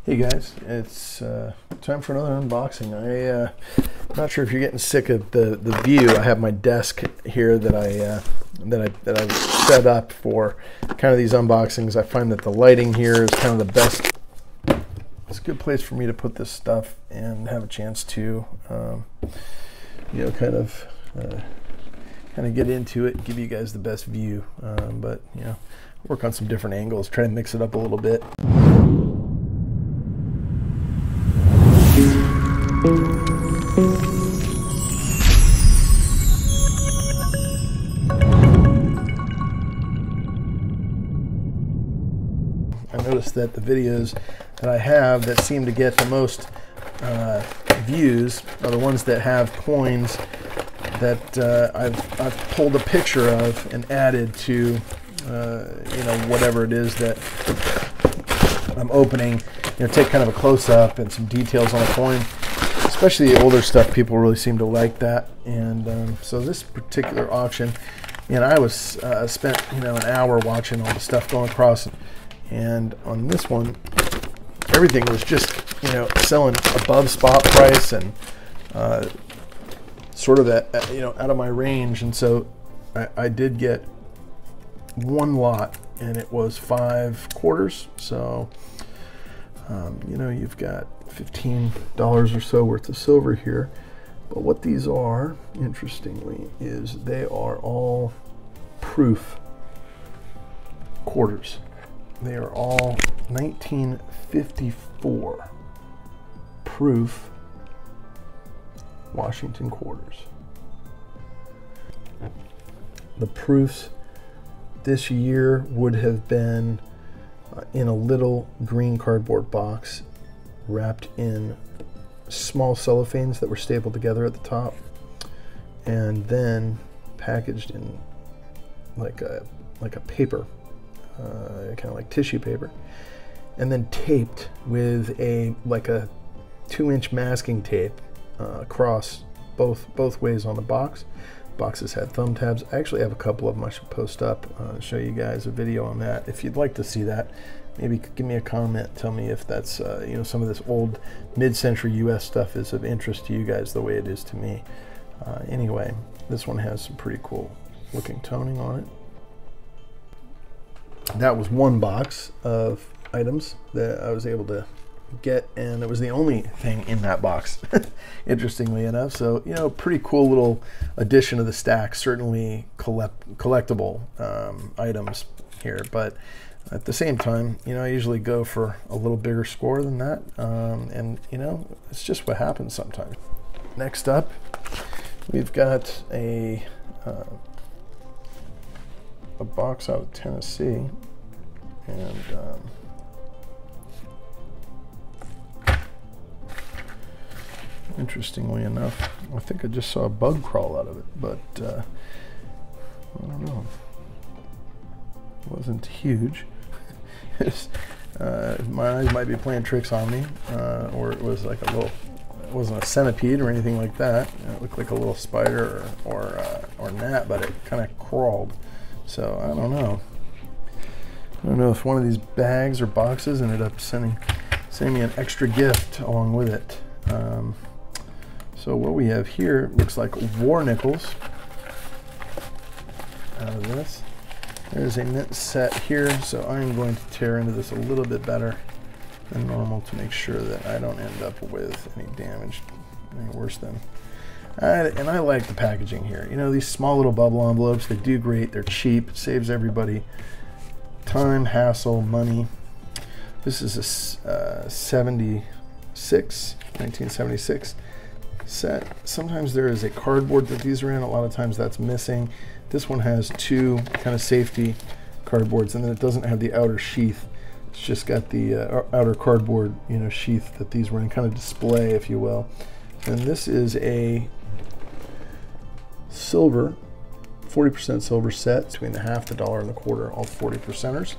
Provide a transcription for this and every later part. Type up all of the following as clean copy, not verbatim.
Hey guys, it's time for another unboxing. I'm not sure if you're getting sick of the view. I have my desk here that I set up for kind of these unboxings. I find that the lighting here is kind of the best. It's a good place for me to put this stuff and have a chance to, kind of get into it, give you guys the best view. But work on some different angles, try to mix it up a little bit. I noticed that the videos that I have that seem to get the most views are the ones that have coins that I've pulled a picture of and added to whatever it is that I'm opening. Take kind of a close-up and some details on a coin. Especially the older stuff, people really seem to like that. And so this particular auction, I was spent an hour watching all the stuff going across, and on this one, everything was just selling above spot price and sort of at out of my range. And so I did get one lot, and it was 5 quarters. So you've got $15 or so worth of silver here. But what these are, interestingly, is they are all proof quarters. They are all 1954 proof Washington quarters. The proofs this year would have been in a little green cardboard box wrapped in small cellophanes that were stapled together at the top, and then packaged in like a paper, kind of like tissue paper, and then taped with a 2-inch masking tape across both ways on the box. Boxes had thumb tabs. I actually have a couple of them I should post up, show you guys a video on that. If you'd like to see that, maybe give me a comment, tell me if that's some of this old mid-century US stuff is of interest to you guys the way it is to me. Anyway, this one has some pretty cool looking toning on it. That was one box of items that I was able to get, and it was the only thing in that box, interestingly enough. So pretty cool little addition to the stack. Certainly collectible items here, but at the same time, I usually go for a little bigger score than that, and it's just what happens sometimes. Next up, we've got a box out of Tennessee, and interestingly enough, I think I just saw a bug crawl out of it, but I don't know. It wasn't huge. My eyes might be playing tricks on me, or it was like it wasn't a centipede or anything like that. It looked like a little spider or gnat, but it kind of crawled. So I don't know. I don't know if one of these bags or boxes ended up sending me an extra gift along with it. So what we have here looks like war nickels out of this. There's a mint set here, so I'm going to tear into this a little bit better than normal to make sure that I don't end up with any damage, any worse than. And I like the packaging here. These small little bubble envelopes, they do great. They're cheap. It saves everybody time, hassle, money. This is a 1976 set. Sometimes there is a cardboard that these are in. A lot of times that's missing. This one has 2 kind of safety cardboards, and then it doesn't have the outer sheath. It's just got the outer cardboard sheath that these were in, kind of display, if you will. And this is a silver, 40% silver set between the half, the dollar, and the quarter, all 40%ers.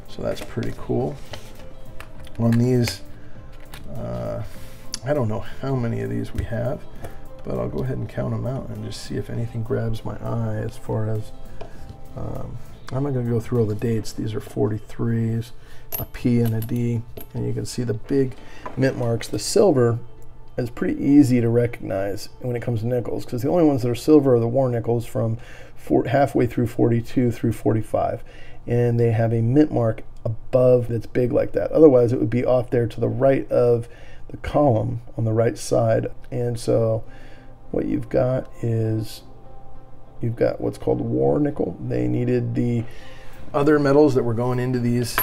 So that's pretty cool. On these, I don't know how many of these we have, but I'll go ahead and count them out and just see if anything grabs my eye as far as, I'm not going to go through all the dates. These are 43s, a P and a D. and you can see the big mint marks. The silver is pretty easy to recognize when it comes to nickels, because the only ones that are silver are the war nickels from halfway through 42 through 45, and they have a mint mark above that's big like that. Otherwise, it would be off there to the right of the column on the right side. And so what you've got is you've got what's called war nickel. They needed the other metals that were going into these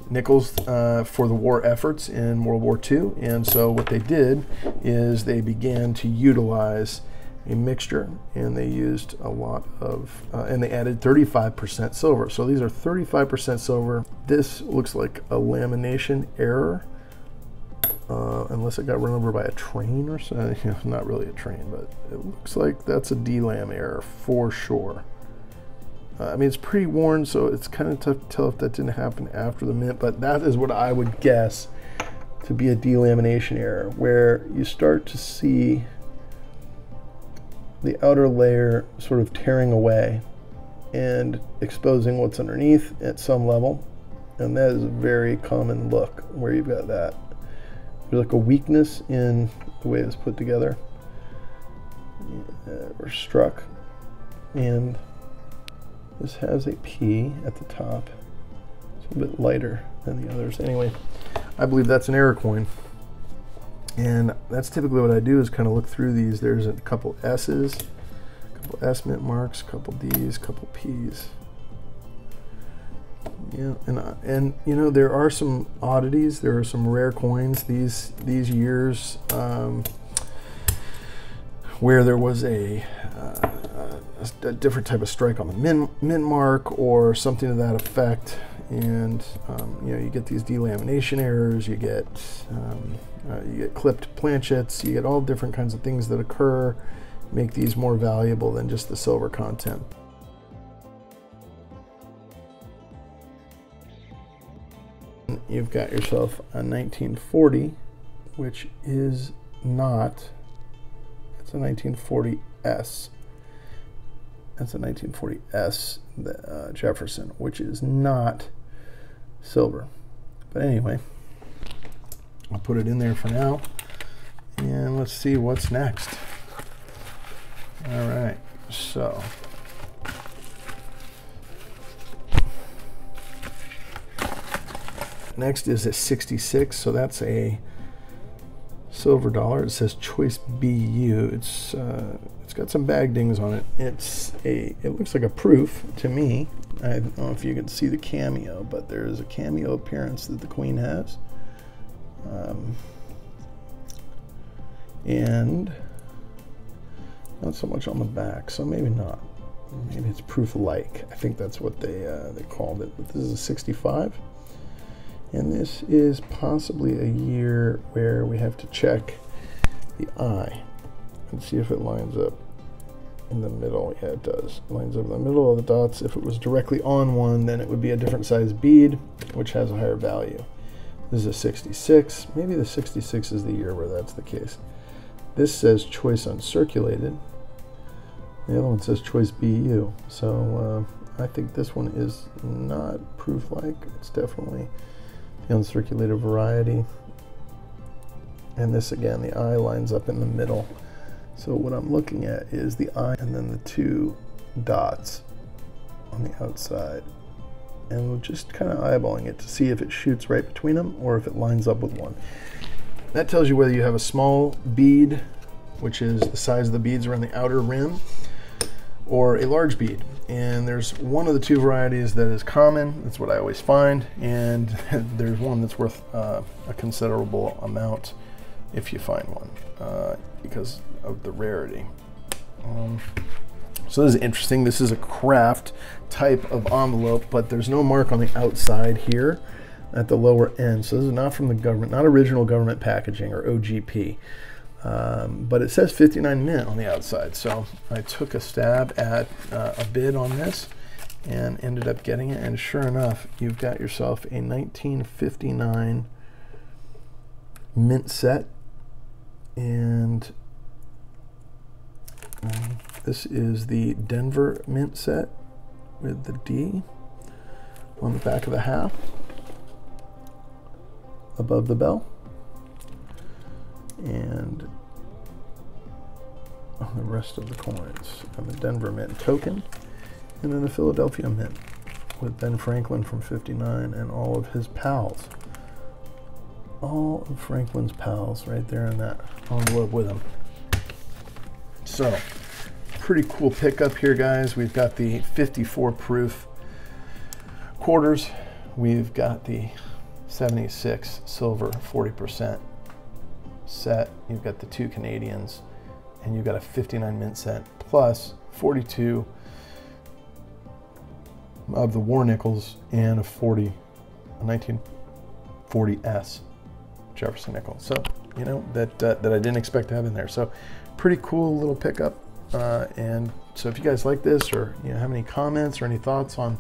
nickels for the war efforts in World War II. And so what they did is they began to utilize a mixture, and they used a lot of, and they added 35% silver. So these are 35% silver. This looks like a lamination error, unless it got run over by a train or something. Not really a train, but it looks like that's a delam error for sure. I mean, it's pretty worn, so it's kind of tough to tell if that didn't happen after the mint, but that is what I would guess to be a delamination error, where you start to see the outer layer sort of tearing away and exposing what's underneath at some level. And that is a very common look where you've got that. There's like a weakness in the way it's put together or struck. And this has a P at the top. It's a bit lighter than the others. Anyway, I believe that's an error coin. And that's typically what I do, is kind of look through these. There's a couple S's, a couple S mint marks, a couple D's, a couple P's. Yeah, and you know, there are some oddities. There are some rare coins these years where there was a different type of strike on the mint mark or something to that effect. And you know, you get these delamination errors, you get clipped planchets, you get all different kinds of things that occur, make these more valuable than just the silver content. You've got yourself a 1940, which is not, it's a 1940S. That's a 1940S Jefferson, which is not silver. But anyway, I'll put it in there for now, and let's see what's next. All right, so next is a 66, so that's a silver dollar. It says Choice BU. It's got some bag dings on it. It looks like a proof to me. I don't know if you can see the cameo, but there is a cameo appearance that the Queen has. And not so much on the back, so maybe not. Maybe it's proof-like. I think that's what they called it. But this is a 65. And this is possibly a year where we have to check the eye and see if it lines up in the middle. Yeah, it does. It lines up in the middle of the dots. If it was directly on one, then it would be a different size bead, which has a higher value. This is a 66. Maybe the 66 is the year where that's the case. This says Choice Uncirculated. The other one says Choice BU. So I think this one is not proof-like. It's definitely the uncirculated variety. And this, again, the eye lines up in the middle. So what I'm looking at is the eye and then the two dots on the outside. And we're just kind of eyeballing it to see if it shoots right between them or if it lines up with one. That tells you whether you have a small bead, which is the size of the beads around the outer rim, or a large bead. And there's one of the two varieties that is common. That's what I always find. And there's one that's worth a considerable amount if you find one, because of the rarity. So this is interesting. This is a craft type of envelope, but there's no mark on the outside here at the lower end. So this is not from the government, not original government packaging or OGP. But it says 59 mint on the outside. So I took a stab at a bid on this and ended up getting it. And sure enough, you've got yourself a 1959 mint set. And this is the Denver mint set with the D on the back of the half. above the bell. And the rest of the coins. And the Denver Mint token. And then the Philadelphia Mint with Ben Franklin from 59 and all of his pals. All of Franklin's pals right there in that envelope with him. So, pretty cool pickup here, guys. We've got the 54 proof quarters. We've got the 76 silver 40% set. You've got the 2 Canadians, and you've got a 59 mint set plus 42 of the war nickels and a 1940s Jefferson nickel. So, you know, that I didn't expect to have in there. So, pretty cool little pickup. And so, if you guys like this, or you know, have any comments or any thoughts on,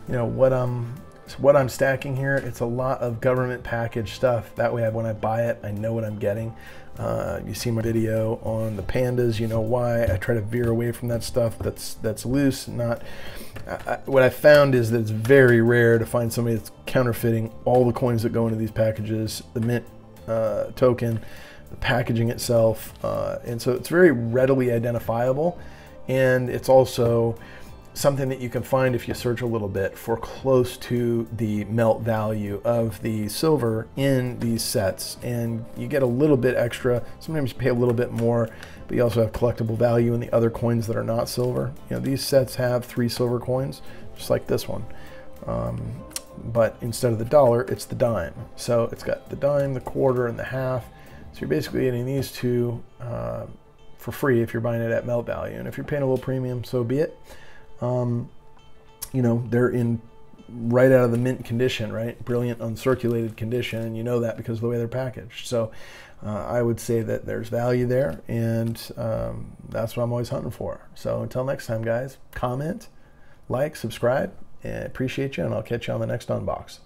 you know, what I'm stacking here, it's a lot of government package stuff. That way, when I buy it, I know what I'm getting. You see my video on the pandas, you know why. I try to veer away from that stuff that's loose. What I found is that it's very rare to find somebody that's counterfeiting all the coins that go into these packages, the mint token, the packaging itself, and so it's very readily identifiable, and it's also something that you can find if you search a little bit for close to the melt value of the silver in these sets, and you get a little bit extra. Sometimes you pay a little bit more, but you also have collectible value in the other coins that are not silver. You know, these sets have 3 silver coins, just like this one, but instead of the dollar, it's the dime. So it's got the dime, the quarter, and the half. So you're basically getting these 2 for free if you're buying it at melt value, and if you're paying a little premium, so be it. You know, they're in right out of the mint condition, right? Brilliant uncirculated condition, and you know that because of the way they're packaged. So I would say that there's value there, and that's what I'm always hunting for. So until next time, guys, comment, like, subscribe, and appreciate you, and I'll catch you on the next unbox.